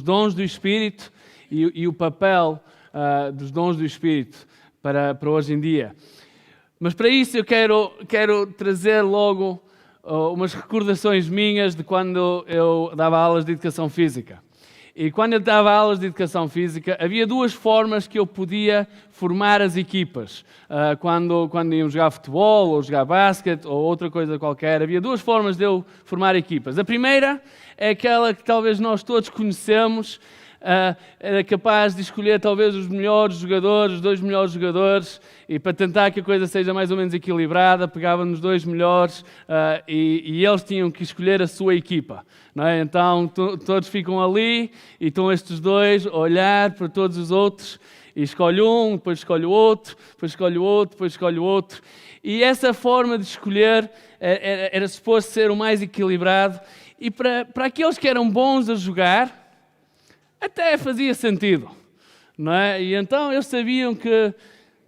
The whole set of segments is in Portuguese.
os dons do Espírito e o papel dos dons do Espírito para hoje em dia. Mas para isso eu quero trazer logo umas recordações minhas de quando eu dava aulas de Educação Física. E quando eu dava aulas de Educação Física, havia duas formas que eu podia formar as equipas. Quando íamos jogar futebol, ou jogar basquete, ou outra coisa qualquer, havia duas formas de eu formar equipas. A primeira é aquela que talvez nós todos conhecemos, era capaz de escolher talvez os melhores jogadores, os 2 melhores jogadores, e para tentar que a coisa seja mais ou menos equilibrada, pegava nos 2 melhores e eles tinham que escolher a sua equipa. Não é? Então todos ficam ali e estão estes dois a olhar para todos os outros e escolhe um, depois escolhe o outro, depois escolhe o outro, depois escolhe o outro. E essa forma de escolher era suposto ser o mais equilibrado, e para aqueles que eram bons a jogar, até fazia sentido, não é? E então eles sabiam que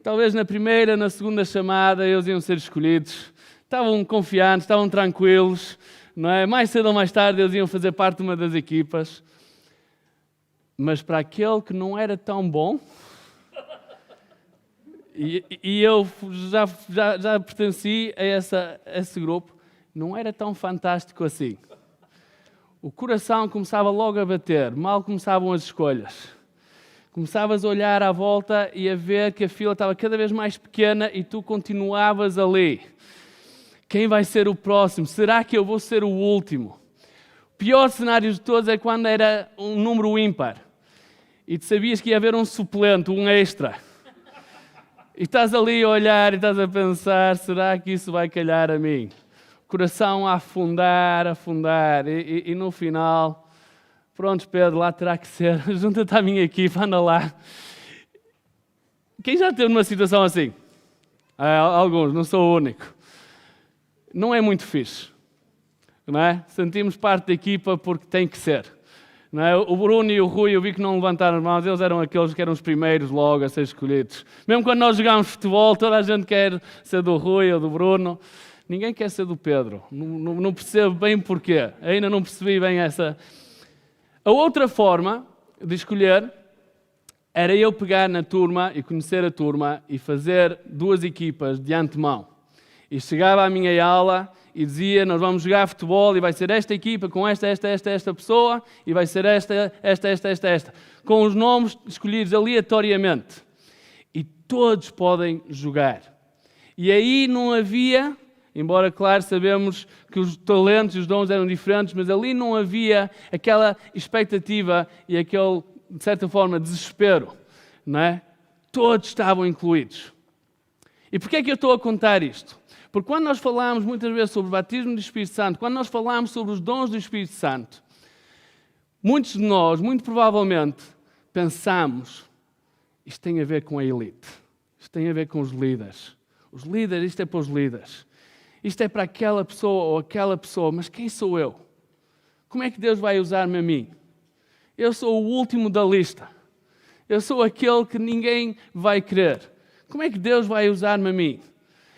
talvez na primeira, na segunda chamada eles iam ser escolhidos. Estavam confiantes, estavam tranquilos, não é? Mais cedo ou mais tarde eles iam fazer parte de uma das equipas. Mas para aquele que não era tão bom, e eu já pertenci a esse grupo, não era tão fantástico assim. O coração começava logo a bater, mal começavam as escolhas. Começavas a olhar à volta e a ver que a fila estava cada vez mais pequena e tu continuavas ali. Quem vai ser o próximo? Será que eu vou ser o último? O pior cenário de todos é quando era um número ímpar e tu sabias que ia haver um suplente, um extra. E estás ali a olhar e estás a pensar, será que isso vai calhar a mim? Coração a afundar, e no final, pronto, Pedro, lá terá que ser, junta-te à minha equipa, anda lá. Quem já teve numa situação assim? Alguns, não sou o único. Não é muito fixe, não é? Sentimos parte da equipa porque tem que ser. Não é? O Bruno e o Rui, eu vi que não levantaram as mãos, eles eram aqueles que eram os primeiros logo a ser escolhidos. Mesmo quando nós jogámos futebol, toda a gente quer ser do Rui ou do Bruno. Ninguém quer ser do Pedro. Não percebo bem porquê. Ainda não percebi bem essa. A outra forma de escolher era eu pegar na turma e conhecer a turma e fazer 2 equipas de antemão. E chegava à minha aula e dizia, nós vamos jogar futebol e vai ser esta equipa com esta pessoa e vai ser esta. Com os nomes escolhidos aleatoriamente. E todos podem jogar. E aí não havia... Embora, claro, sabemos que os talentos e os dons eram diferentes, mas ali não havia aquela expectativa e aquele, de certa forma, desespero, não é? Todos estavam incluídos. E porquê é que eu estou a contar isto? Porque quando nós falamos muitas vezes sobre o batismo do Espírito Santo, quando nós falamos sobre os dons do Espírito Santo, muitos de nós, muito provavelmente, pensamos, isto tem a ver com a elite, isto tem a ver com os líderes. Os líderes, isto é para os líderes. Isto é para aquela pessoa ou aquela pessoa, mas quem sou eu? Como é que Deus vai usar-me a mim? Eu sou o último da lista. Eu sou aquele que ninguém vai querer. Como é que Deus vai usar-me a mim?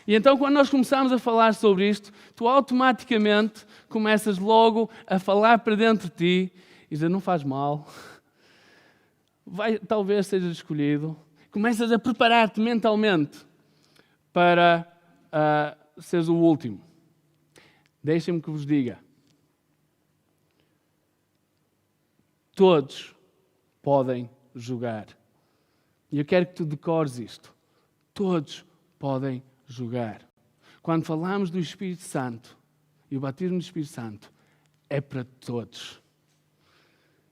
E então, quando nós começamos a falar sobre isto, tu automaticamente começas logo a falar para dentro de ti e dizer, não faz mal, talvez sejas escolhido. Começas a preparar-te mentalmente para... seres o último. Deixem-me que vos diga. Todos podem jogar. E eu quero que tu decores isto. Todos podem jogar. Quando falamos do Espírito Santo e o batismo do Espírito Santo, é para todos.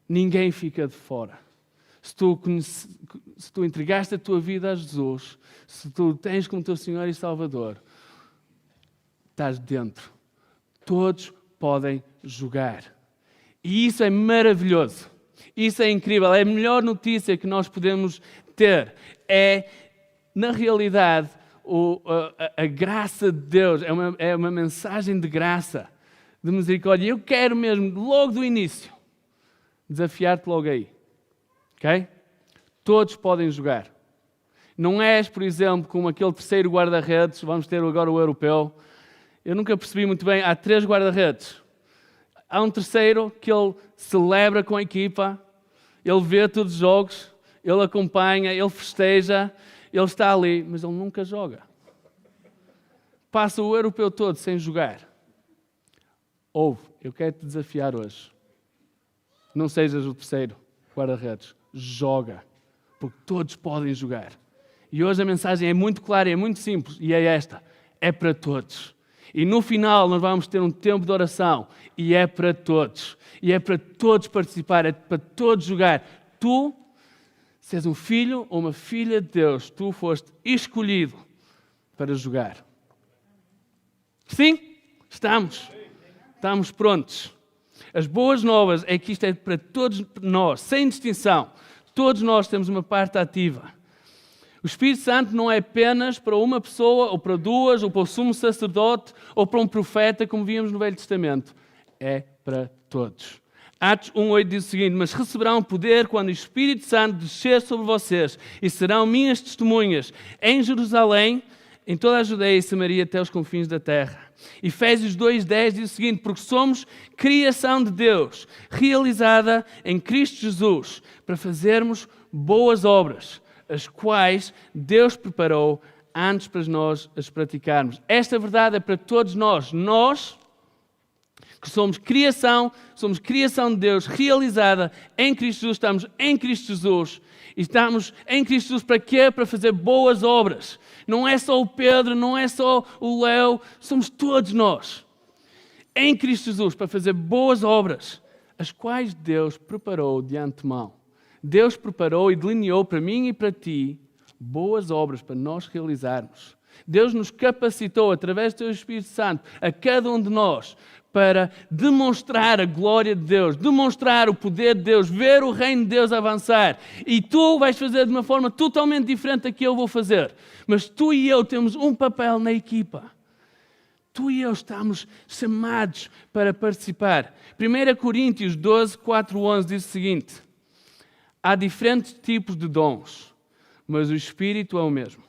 Ninguém fica de fora. Se tu entregaste a tua vida a Jesus, se tu tens como teu Senhor e Salvador, estás dentro. Todos podem jogar. E isso é maravilhoso. Isso é incrível. É a melhor notícia que nós podemos ter. É, na realidade, a graça de Deus. É uma mensagem de graça, de misericórdia. Eu quero mesmo, logo do início, desafiar-te logo aí. Ok? Todos podem jogar. Não és, por exemplo, como aquele terceiro guarda-redes. Vamos ter agora o europeu. Eu nunca percebi muito bem, há 3 guarda-redes. Há um terceiro que ele celebra com a equipa, Ele vê todos os jogos, ele acompanha, ele festeja, ele está ali, mas ele nunca joga. Passa o europeu todo sem jogar. Eu quero te desafiar hoje. Não sejas o terceiro guarda-redes. Joga, porque todos podem jogar. E hoje a mensagem é muito clara, é muito simples, e é esta. É para todos. E no final nós vamos ter um tempo de oração, e é para todos. E é para todos participar, é para todos jogar. Tu, se és um filho ou uma filha de Deus, tu foste escolhido para jogar. Sim? Estamos prontos. As boas novas é que isto é para todos nós, sem distinção. Todos nós temos uma parte ativa. O Espírito Santo não é apenas para uma pessoa, ou para duas, ou para o sumo sacerdote, ou para um profeta, como víamos no Velho Testamento. É para todos. Atos 1:8 diz o seguinte: mas receberão poder quando o Espírito Santo descer sobre vocês, e serão minhas testemunhas em Jerusalém, em toda a Judeia e Samaria, até os confins da terra. Efésios 2:10 diz o seguinte: porque somos criação de Deus, realizada em Cristo Jesus, para fazermos boas obras, as quais Deus preparou antes para nós as praticarmos. Esta verdade é para todos nós. Nós, que somos criação de Deus, realizada em Cristo Jesus, estamos em Cristo Jesus. E estamos em Cristo Jesus para quê? Para fazer boas obras. Não é só o Pedro, não é só o Léo, somos todos nós. Em Cristo Jesus, para fazer boas obras, as quais Deus preparou de antemão. Deus preparou e delineou para mim e para ti boas obras para nós realizarmos. Deus nos capacitou, através do seu Espírito Santo, a cada um de nós, para demonstrar a glória de Deus, demonstrar o poder de Deus, ver o reino de Deus avançar. E tu vais fazer de uma forma totalmente diferente da que eu vou fazer. Mas tu e eu temos um papel na equipa. Tu e eu estamos chamados para participar. 1 Coríntios 12, 4, 11 diz o seguinte: há diferentes tipos de dons, mas o Espírito é o mesmo.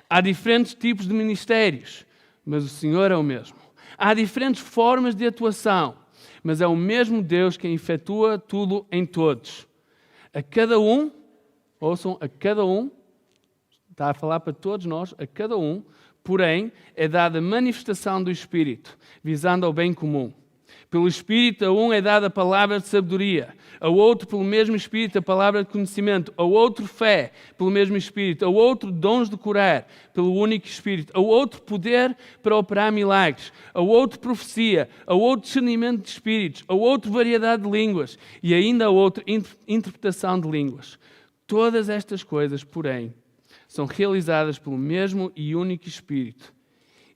Há diferentes tipos de ministérios, mas o Senhor é o mesmo. Há diferentes formas de atuação, mas é o mesmo Deus quem efetua tudo em todos. A cada um, ouçam, a cada um, está a falar para todos nós, a cada um, porém, é dada a manifestação do Espírito, visando ao bem comum. Pelo Espírito, a um é dada a palavra de sabedoria, ao outro, pelo mesmo Espírito, a palavra de conhecimento, ao outro, fé, pelo mesmo Espírito, ao outro, dons de curar, pelo único Espírito, ao outro, poder para operar milagres, ao outro, profecia, ao outro, discernimento de espíritos, ao outro, variedade de línguas e ainda ao outro, interpretação de línguas. Todas estas coisas, porém, são realizadas pelo mesmo e único Espírito,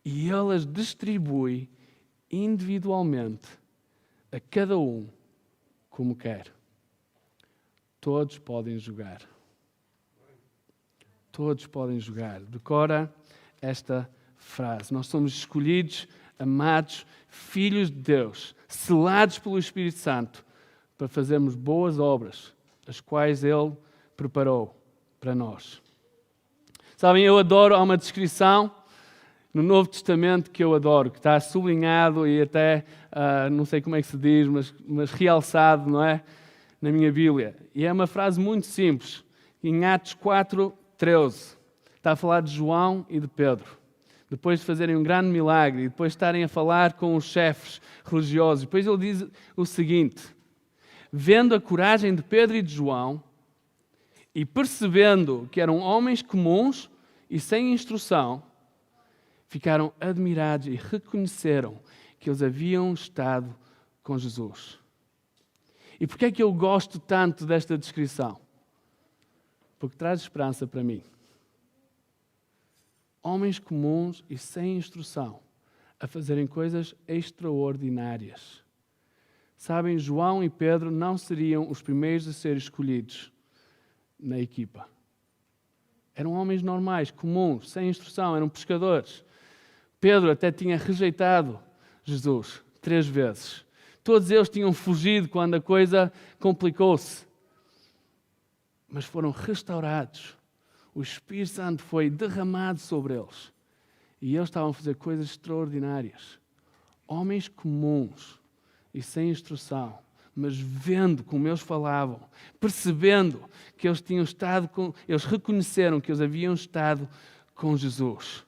e Ele as distribui individualmente a cada um como quer. Todos podem jogar. Todos podem jogar. Decora esta frase. Nós somos escolhidos, amados, filhos de Deus, selados pelo Espírito Santo, para fazermos boas obras, as quais Ele preparou para nós. Sabem, eu adoro, há uma descrição no Novo Testamento que eu adoro, que está sublinhado e até, não sei como é que se diz, mas realçado, não é? Na minha Bíblia. E é uma frase muito simples. Em Atos 4:13. Está a falar de João e de Pedro. Depois de fazerem um grande milagre e depois de estarem a falar com os chefes religiosos. Depois ele diz o seguinte: vendo a coragem de Pedro e de João e percebendo que eram homens comuns e sem instrução, ficaram admirados e reconheceram que eles haviam estado com Jesus. E porquê é que eu gosto tanto desta descrição? Porque traz esperança para mim. Homens comuns e sem instrução a fazerem coisas extraordinárias. Sabem, João e Pedro não seriam os primeiros a ser escolhidos na equipa. Eram homens normais, comuns, sem instrução, eram pescadores. Pedro até tinha rejeitado Jesus 3 vezes. Todos eles tinham fugido quando a coisa complicou-se. Mas foram restaurados. O Espírito Santo foi derramado sobre eles. E eles estavam a fazer coisas extraordinárias. Homens comuns e sem instrução, mas vendo como eles falavam, percebendo que eles tinham estado eles reconheceram que eles haviam estado com Jesus.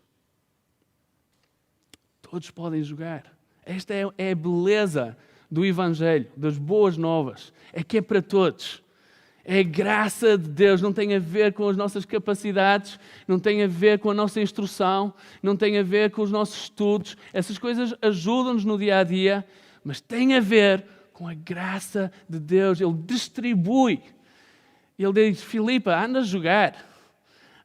Todos podem jogar. Esta é a beleza do Evangelho, das boas novas. É que é para todos. É a graça de Deus, não tem a ver com as nossas capacidades, não tem a ver com a nossa instrução, não tem a ver com os nossos estudos. Essas coisas ajudam-nos no dia a dia, mas tem a ver com a graça de Deus. Ele distribui. Ele diz: Filipa, anda a jogar,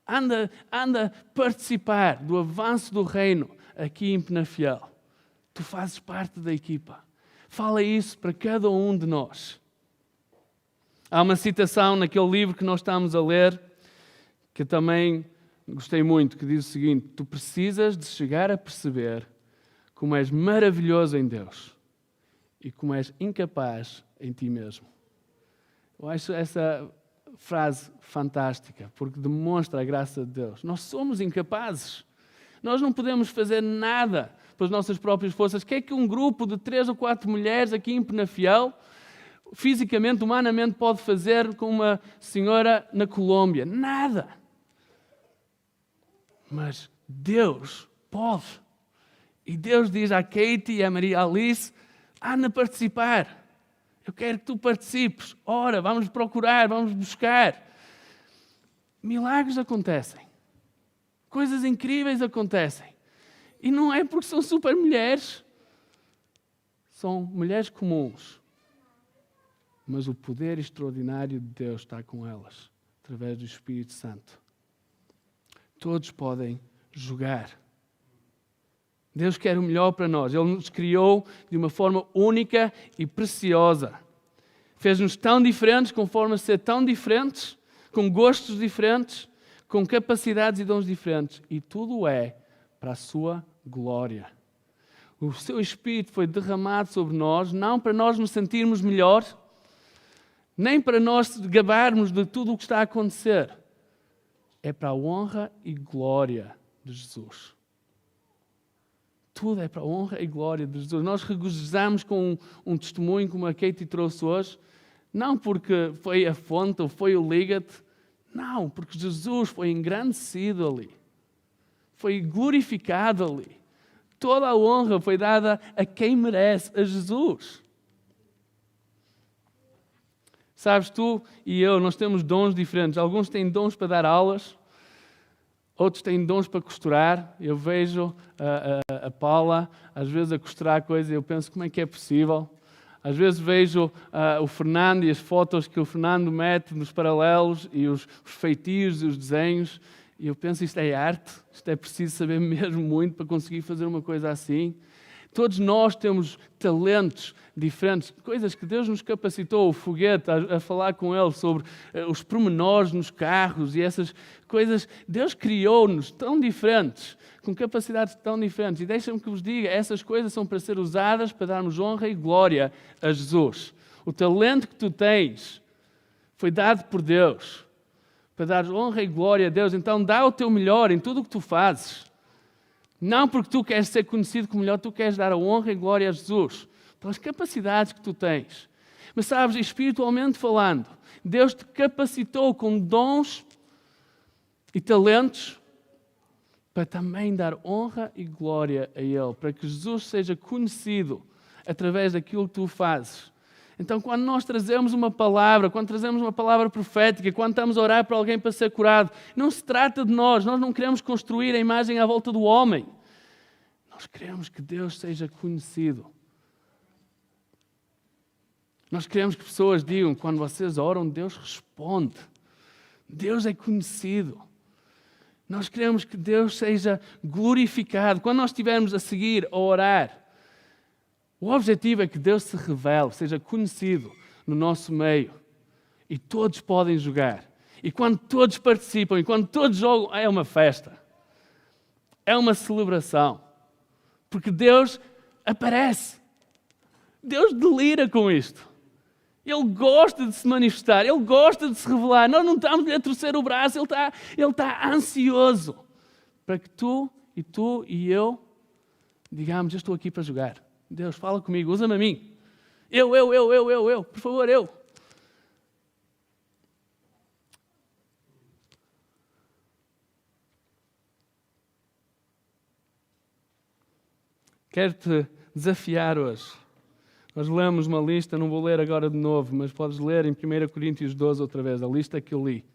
anda a participar do avanço do reino aqui em Penafiel. Tu fazes parte da equipa. Fala isso para cada um de nós. Há uma citação naquele livro que nós estamos a ler, que eu também gostei muito, que diz o seguinte: tu precisas de chegar a perceber como és maravilhoso em Deus e como és incapaz em ti mesmo. Eu acho essa frase fantástica, porque demonstra a graça de Deus. Nós somos incapazes. Nós não podemos fazer nada pelas nossas próprias forças. O que é que um grupo de 3 ou 4 mulheres aqui em Penafiel, fisicamente, humanamente, pode fazer com uma senhora na Colômbia? Nada. Mas Deus pode. E Deus diz à Katie e à Maria Alice: anda a participar. Eu quero que tu participes. Ora, vamos procurar, vamos buscar. Milagres acontecem. Coisas incríveis acontecem. E não é porque são super mulheres. São mulheres comuns. Mas o poder extraordinário de Deus está com elas, através do Espírito Santo. Todos podem jogar. Deus quer o melhor para nós. Ele nos criou de uma forma única e preciosa. Fez-nos tão diferentes, com formas de ser tão diferentes, com gostos diferentes, com capacidades e dons diferentes. E tudo é para a sua glória. O seu Espírito foi derramado sobre nós, não para nós nos sentirmos melhor, nem para nós gabarmos de tudo o que está a acontecer. É para a honra e glória de Jesus. Tudo é para a honra e glória de Jesus. Nós regozijamos com um testemunho como a Katie trouxe hoje, não porque foi a fonte ou foi o lígate, não, porque Jesus foi engrandecido ali, foi glorificado ali. Toda a honra foi dada a quem merece, a Jesus. Sabes, tu e eu, nós temos dons diferentes. Alguns têm dons para dar aulas, outros têm dons para costurar. Eu vejo a Paula, às vezes, a costurar coisas e eu penso: como é que é possível? Às vezes vejo o Fernando e as fotos que o Fernando mete nos paralelos e os feitios e os desenhos. E eu penso: isto é arte, isto é preciso saber mesmo muito para conseguir fazer uma coisa assim. Todos nós temos talentos diferentes, coisas que Deus nos capacitou. O foguete, a falar com ele sobre os pormenores nos carros e essas coisas. Deus criou-nos tão diferentes, com capacidades tão diferentes. E deixa-me que vos diga, essas coisas são para ser usadas para darmos honra e glória a Jesus. O talento que tu tens foi dado por Deus, para dar honra e glória a Deus. Então dá o teu melhor em tudo o que tu fazes. Não porque tu queres ser conhecido como melhor, tu queres dar a honra e glória a Jesus, pelas capacidades que tu tens. Mas sabes, espiritualmente falando, Deus te capacitou com dons e talentos para também dar honra e glória a Ele, para que Jesus seja conhecido através daquilo que tu fazes. Então, quando nós trazemos uma palavra, quando trazemos uma palavra profética, quando estamos a orar para alguém para ser curado, não se trata de nós não queremos construir a imagem à volta do homem. Nós queremos que Deus seja conhecido. Nós queremos que pessoas digam: quando vocês oram, Deus responde. Deus é conhecido. Nós queremos que Deus seja glorificado. Quando nós estivermos a seguir, a orar, o objetivo é que Deus se revele, seja conhecido no nosso meio. E todos podem jogar. E quando todos participam, e quando todos jogam, é uma festa. É uma celebração. Porque Deus aparece. Deus delira com isto. Ele gosta de se manifestar, Ele gosta de se revelar. Nós não estamos a torcer o braço, Ele está ansioso para que tu e eu digamos: eu estou aqui para jogar. Deus, fala comigo, usa-me a mim. Eu, por favor, eu. Quero-te desafiar hoje. Nós lemos uma lista, não vou ler agora de novo, mas podes ler em 1 Coríntios 12 outra vez, a lista que eu li.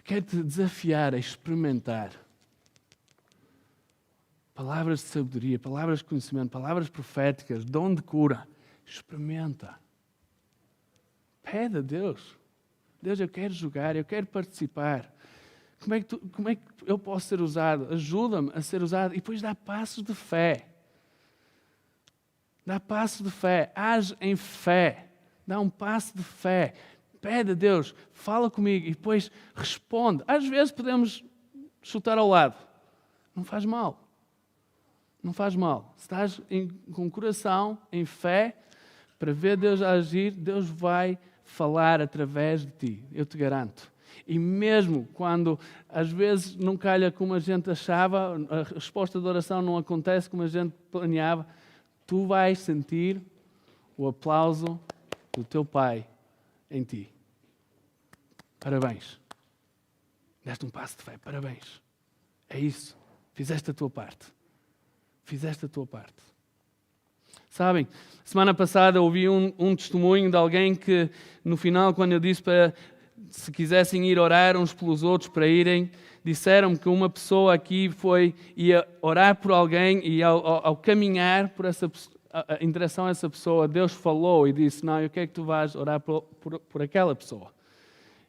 Quero-te desafiar a experimentar palavras de sabedoria, palavras de conhecimento, palavras proféticas, dom de cura. Experimenta. Pede a Deus. Deus, eu quero jogar, eu quero participar. Como é que eu posso ser usado? Ajuda-me a ser usado. E depois dá passos de fé. Dá passos de fé. Age em fé. Dá um passo de fé. Pede a Deus, fala comigo e depois responde. Às vezes podemos chutar ao lado. Não faz mal. Não faz mal. Se estás com o coração, em fé, para ver Deus agir, Deus vai falar através de ti. Eu te garanto. E mesmo quando às vezes não calha como a gente achava, a resposta da oração não acontece como a gente planeava, tu vais sentir o aplauso do teu Pai em ti. Parabéns. Deste um passo de fé. Parabéns. É isso. Fizeste a tua parte. Fizeste a tua parte. Sabem, semana passada ouvi um testemunho de alguém que, no final, quando eu disse para se quisessem ir orar uns pelos outros para irem, disseram-me que uma pessoa aqui ia orar por alguém e ao caminhar em direção a essa pessoa, Deus falou e disse, não, eu quero que tu vás orar por aquela pessoa.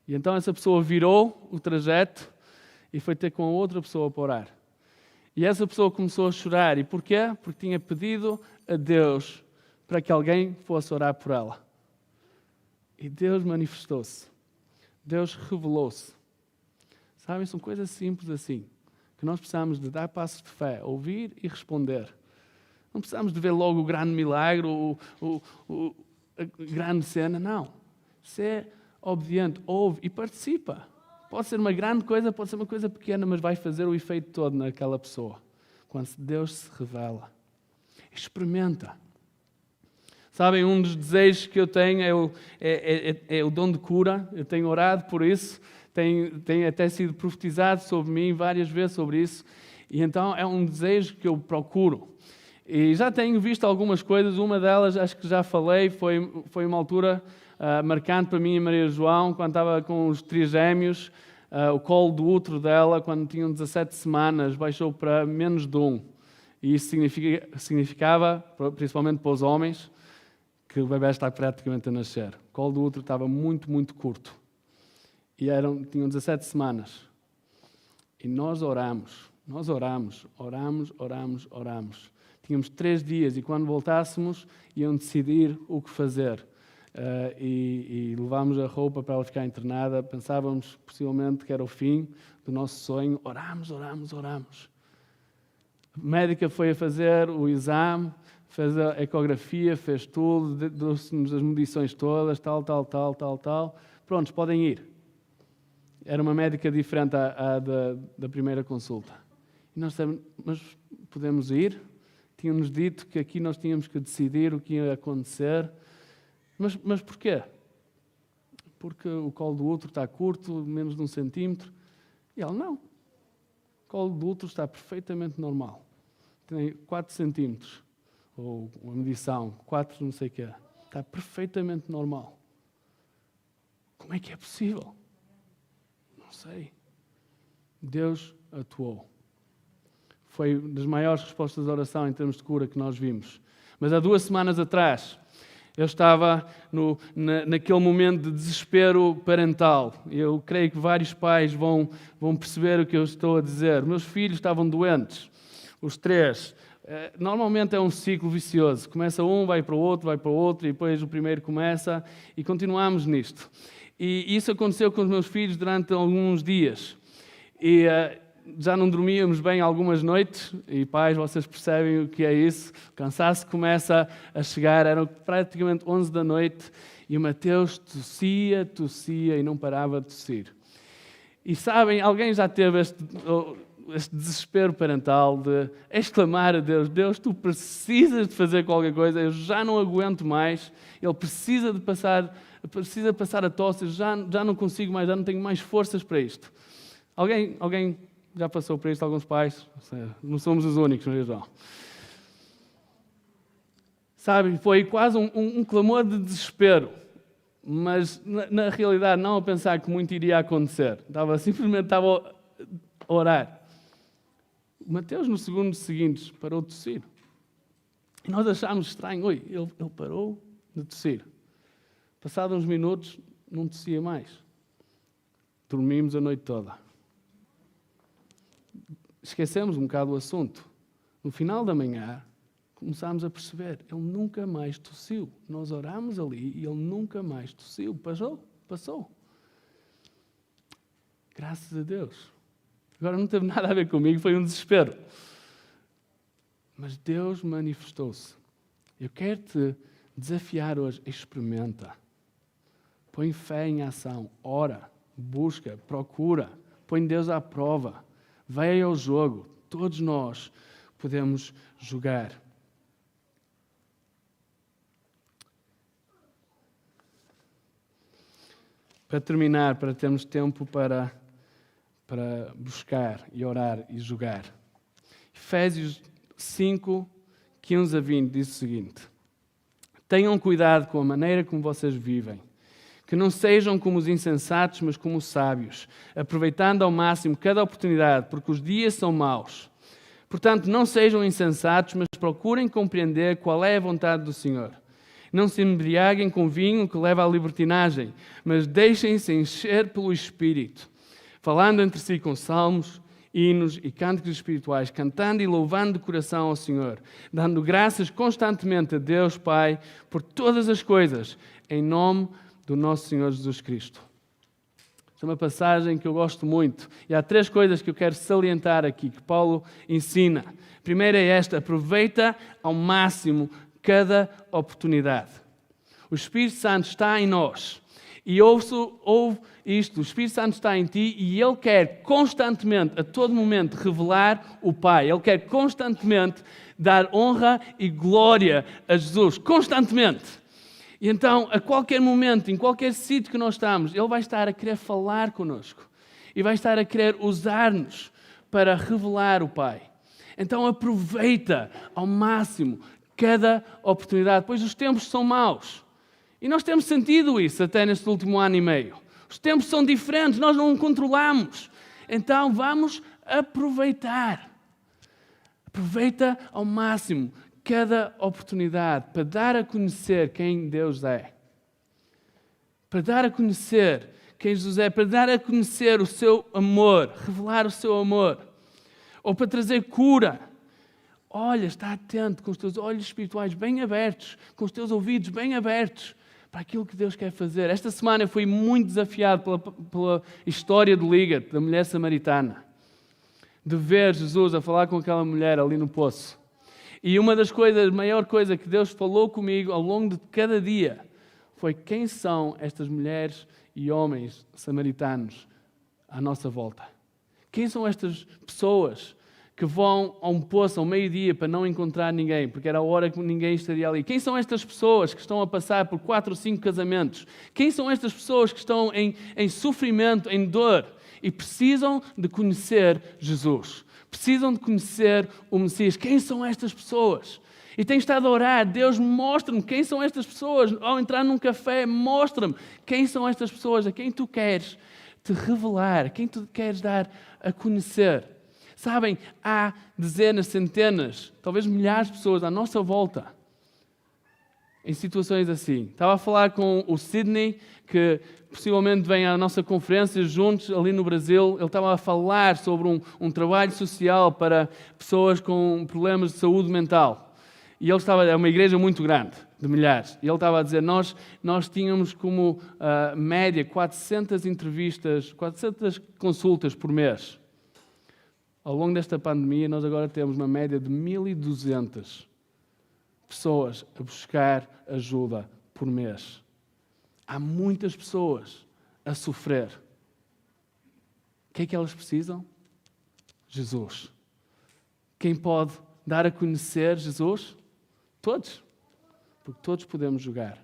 E então essa pessoa virou o trajeto e foi ter com a outra pessoa para orar. E essa pessoa começou a chorar. E porquê? Porque tinha pedido a Deus para que alguém fosse orar por ela. E Deus manifestou-se. Deus revelou-se. Sabem, são coisas simples assim, que nós precisamos de dar passos de fé, ouvir e responder. Não precisamos de ver logo o grande milagre, a grande cena, não. Ser obediente, ouve e participa. Pode ser uma grande coisa, pode ser uma coisa pequena, mas vai fazer o efeito todo naquela pessoa. Quando Deus se revela. Experimenta. Sabem, um dos desejos que eu tenho é o dom de cura. Eu tenho orado por isso. Tem até sido profetizado sobre mim várias vezes sobre isso. E então é um desejo que eu procuro. E já tenho visto algumas coisas. Uma delas, acho que já falei, foi uma altura marcante para mim e Maria João, quando estava com os trigêmeos. O colo do útero dela, quando tinham 17 semanas, baixou para menos de 1. E isso significava, principalmente para os homens, que o bebê está praticamente a nascer. O colo do útero estava muito, muito curto. E tinham 17 semanas. E nós oramos. Tínhamos 3 dias e quando voltássemos iam decidir o que fazer. E levámos a roupa para ela ficar internada. Pensávamos possivelmente que era o fim do nosso sonho. Oramos. A médica foi a fazer o exame, fez a ecografia, fez tudo, deu-nos as medições todas, tal. Prontos, podem ir. Era uma médica diferente da primeira consulta. E nós dissemos, mas podemos ir? Tinham-nos dito que aqui nós tínhamos que decidir o que ia acontecer. Mas porquê? Porque o colo do útero está curto, menos de 1 centímetro. E ela, não. O colo do útero está perfeitamente normal. Tem 4 centímetros. Ou uma medição, 4 não sei o quê. Está perfeitamente normal. Como é que é possível? Não sei. Deus atuou. Foi uma das maiores respostas de oração em termos de cura que nós vimos. Mas há 2 semanas atrás, eu estava naquele momento de desespero parental. Eu creio que vários pais vão perceber o que eu estou a dizer. Meus filhos estavam doentes, os 3. Normalmente é um ciclo vicioso. Começa um, vai para o outro, e depois o primeiro começa e continuamos nisto. E isso aconteceu com os meus filhos durante alguns dias. E já não dormíamos bem algumas noites, e pais, vocês percebem o que é isso. O cansaço começa a chegar, eram praticamente 11 da noite, e o Mateus tossia e não parava de tossir. E sabem, alguém já teve este desespero parental de exclamar a Deus: Deus, tu precisas de fazer qualquer coisa, eu já não aguento mais, ele precisa passar a tosse, eu já não consigo mais, já não tenho mais forças para isto. Alguém já passou por isto? Alguns pais? Não somos os únicos, não é, João? Sabe, foi quase um clamor de desespero, mas na realidade não a pensar que muito iria acontecer. Simplesmente estava a orar. Mateus, no segundo seguinte, parou de tossir. E nós achámos estranho. Oi, ele parou de tossir. Passados uns minutos, não tossia mais. Dormimos a noite toda. Esquecemos um bocado o assunto. No final da manhã, começámos a perceber, ele nunca mais tossiu. Nós orámos ali e ele nunca mais tossiu. Passou. Graças a Deus. Agora não teve nada a ver comigo, foi um desespero. Mas Deus manifestou-se. Eu quero te desafiar hoje. Experimenta. Põe fé em ação. Ora, busca, procura. Põe Deus à prova. Vai ao jogo. Todos nós podemos jogar. Para terminar, para termos tempo para buscar e orar e jogar. Efésios 5, 15 a 20 diz o seguinte: tenham cuidado com a maneira como vocês vivem, que não sejam como os insensatos, mas como os sábios, aproveitando ao máximo cada oportunidade, porque os dias são maus. Portanto, não sejam insensatos, mas procurem compreender qual é a vontade do Senhor. Não se embriaguem com vinho que leva à libertinagem, mas deixem-se encher pelo Espírito, falando entre si com salmos, hinos e cânticos espirituais, cantando e louvando de coração ao Senhor, dando graças constantemente a Deus Pai por todas as coisas, em nome do nosso Senhor Jesus Cristo. Esta é uma passagem que eu gosto muito. E há 3 coisas que eu quero salientar aqui, que Paulo ensina. A primeira é esta: aproveita ao máximo cada oportunidade. O Espírito Santo está em nós. E ouve isto: o Espírito Santo está em ti e Ele quer constantemente, a todo momento, revelar o Pai. Ele quer constantemente dar honra e glória a Jesus. Constantemente. E então, a qualquer momento, em qualquer sítio que nós estamos, Ele vai estar a querer falar connosco. E vai estar a querer usar-nos para revelar o Pai. Então aproveita ao máximo cada oportunidade, pois os tempos são maus. E nós temos sentido isso até neste último ano e meio. Os tempos são diferentes, nós não controlamos. Então vamos aproveitar. Aproveita ao máximo cada oportunidade para dar a conhecer quem Deus é. Para dar a conhecer quem Jesus é, para dar a conhecer o seu amor, revelar o seu amor. Ou para trazer cura. Olha, está atento com os teus olhos espirituais bem abertos, com os teus ouvidos bem abertos para aquilo que Deus quer fazer. Esta semana eu fui muito desafiado pela história do Liga, da mulher samaritana. De ver Jesus a falar com aquela mulher ali no poço. E uma das coisas, a maior coisa que Deus falou comigo ao longo de cada dia foi: quem são estas mulheres e homens samaritanos à nossa volta? Quem são estas pessoas que vão a um poço ao meio-dia para não encontrar ninguém, porque era a hora que ninguém estaria ali? Quem são estas pessoas que estão a passar por 4 ou 5 casamentos? Quem são estas pessoas que estão em sofrimento, em dor e precisam de conhecer Jesus? Precisam de conhecer o Messias. Quem são estas pessoas? E tenho estado a orar: Deus, mostra-me quem são estas pessoas. Ao entrar num café, mostra-me quem são estas pessoas a quem tu queres te revelar, quem tu queres dar a conhecer. Sabem, há dezenas, centenas, talvez milhares de pessoas à nossa volta em situações assim. Estava a falar com o Sidney, que possivelmente vem à nossa conferência juntos ali no Brasil. Ele estava a falar sobre um trabalho social para pessoas com problemas de saúde mental. E é uma igreja muito grande, de milhares. E ele estava a dizer: nós tínhamos como média 400 entrevistas, 400 consultas por mês. Ao longo desta pandemia, nós agora temos uma média de 1.200 pessoas a buscar ajuda por mês. Há muitas pessoas a sofrer. O que é que elas precisam? Jesus. Quem pode dar a conhecer Jesus? Todos. Porque todos podemos jogar.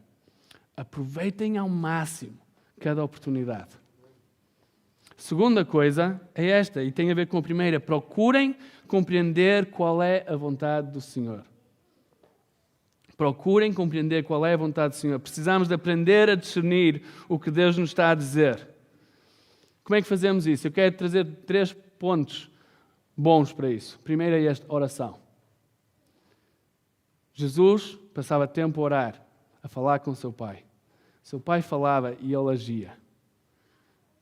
Aproveitem ao máximo cada oportunidade. Segunda coisa é esta, e tem a ver com a primeira. Procurem compreender qual é a vontade do Senhor. Procurem compreender qual é a vontade do Senhor. Precisamos de aprender a discernir o que Deus nos está a dizer. Como é que fazemos isso? Eu quero trazer 3 pontos bons para isso. Primeiro é esta, oração. Jesus passava tempo a orar, a falar com o seu Pai. Seu Pai falava e ele agia.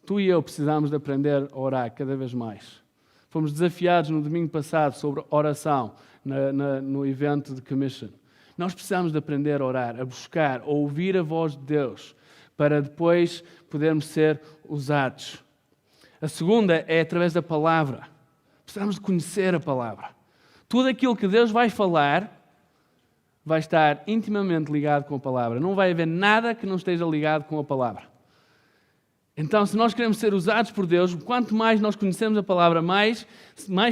Tu e eu precisamos de aprender a orar cada vez mais. Fomos desafiados no domingo passado sobre oração no evento de Commission. Nós precisamos de aprender a orar, a buscar, a ouvir a voz de Deus, para depois podermos ser usados. A segunda é através da palavra. Precisamos de conhecer a palavra. Tudo aquilo que Deus vai falar vai estar intimamente ligado com a palavra. Não vai haver nada que não esteja ligado com a palavra. Então, se nós queremos ser usados por Deus, quanto mais nós conhecemos a palavra, mais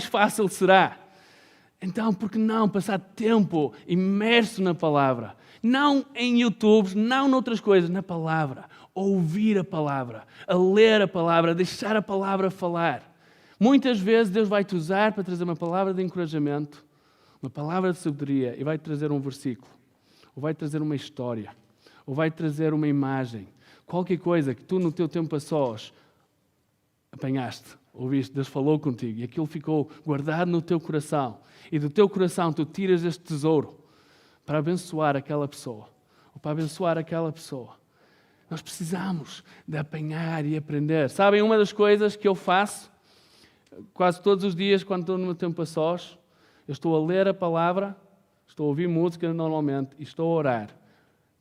fácil será. Então, por que não passar tempo imerso na palavra? Não em YouTube, não noutras coisas, na palavra. Ouvir a palavra, a ler a palavra, a deixar a palavra falar. Muitas vezes Deus vai te usar para trazer uma palavra de encorajamento, uma palavra de sabedoria e vai te trazer um versículo, ou vai te trazer uma história, ou vai te trazer uma imagem. Qualquer coisa que tu no teu tempo a sós apanhaste, ouviste, Deus falou contigo e aquilo ficou guardado no teu coração. E do teu coração tu tiras este tesouro para abençoar aquela pessoa, ou para abençoar aquela pessoa. Nós precisamos de apanhar e aprender. Sabem, uma das coisas que eu faço quase todos os dias quando estou no meu tempo a sós, eu estou a ler a palavra, estou a ouvir música normalmente e estou a orar.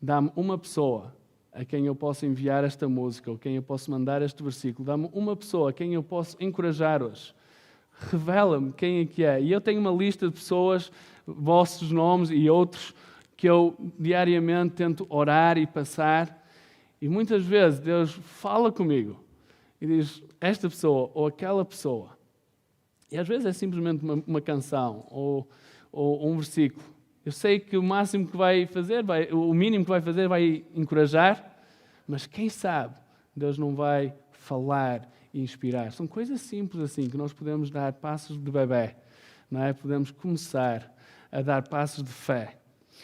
Dá-me uma pessoa a quem eu posso enviar esta música, ou quem eu posso mandar este versículo. Dá-me uma pessoa a quem eu posso encorajar hoje. Revela-me quem é que é. E eu tenho uma lista de pessoas, vossos nomes e outros, que eu diariamente tento orar e passar. E muitas vezes Deus fala comigo e diz, esta pessoa ou aquela pessoa. E às vezes é simplesmente uma canção ou um versículo. Eu sei que o máximo que vai fazer, o mínimo que vai fazer vai encorajar, mas quem sabe Deus não vai falar e inspirar. São coisas simples assim que nós podemos dar passos de bebé, não é? Podemos começar a dar passos de fé.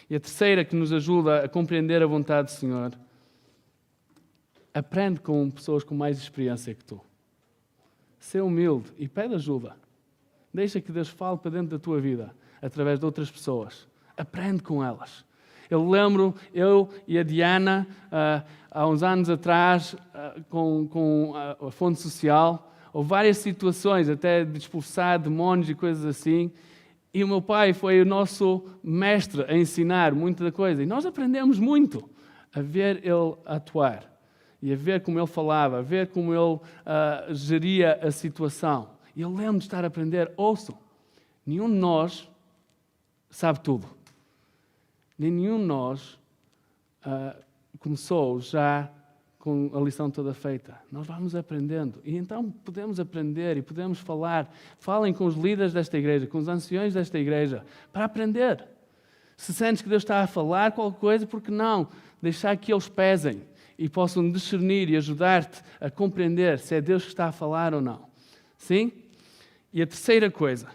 E a terceira que nos ajuda a compreender a vontade do Senhor, aprende com pessoas com mais experiência que tu. Ser humilde e pede ajuda. Deixa que Deus fale para dentro da tua vida através de outras pessoas. Aprende com elas. Eu lembro, eu e a Diana, há uns anos atrás, com a Fonte Social, houve várias situações, até de expulsar demónios e coisas assim, e o meu pai foi o nosso mestre a ensinar muita da coisa. E nós aprendemos muito a ver ele atuar, e a ver como ele falava, a ver como ele geria a situação. E eu lembro de estar a aprender, ouçam, nenhum de nós sabe tudo. Nem nenhum de nós começou já com a lição toda feita. Nós vamos aprendendo. E então podemos aprender e podemos falar. Falem com os líderes desta igreja, com os anciões desta igreja, para aprender. Se sentes que Deus está a falar qualquer coisa, por que não deixar que eles pesem e possam discernir e ajudar-te a compreender se é Deus que está a falar ou não. Sim? E a terceira coisa,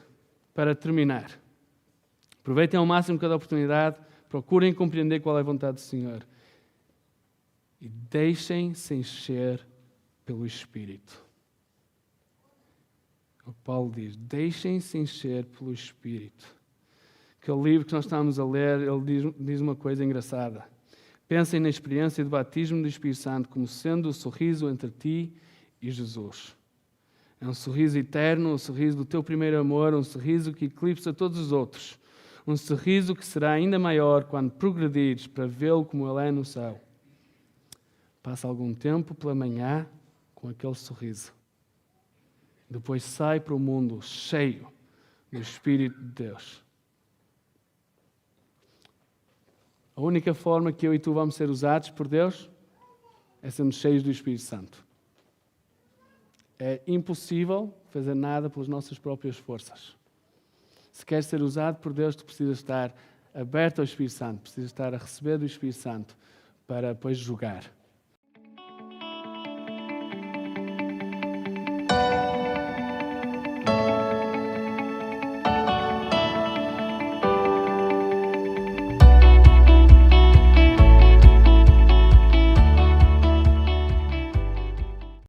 para terminar. Aproveitem ao máximo cada oportunidade. Procurem compreender qual é a vontade do Senhor. E deixem-se encher pelo Espírito. O Paulo diz, deixem-se encher pelo Espírito. Aquele livro que nós estamos a ler, ele diz uma coisa engraçada. Pensem na experiência do batismo do Espírito Santo como sendo o sorriso entre ti e Jesus. É um sorriso eterno, um sorriso do teu primeiro amor, um sorriso que eclipsa todos os outros. Um sorriso que será ainda maior quando progredires para vê-lo como ele é no céu. Passa algum tempo pela manhã com aquele sorriso. Depois sai para o mundo cheio do Espírito de Deus. A única forma que eu e tu vamos ser usados por Deus é sermos cheios do Espírito Santo. É impossível fazer nada pelas nossas próprias forças. Se queres ser usado por Deus, tu precisas estar aberto ao Espírito Santo, precisas estar a receber do Espírito Santo para depois jogar.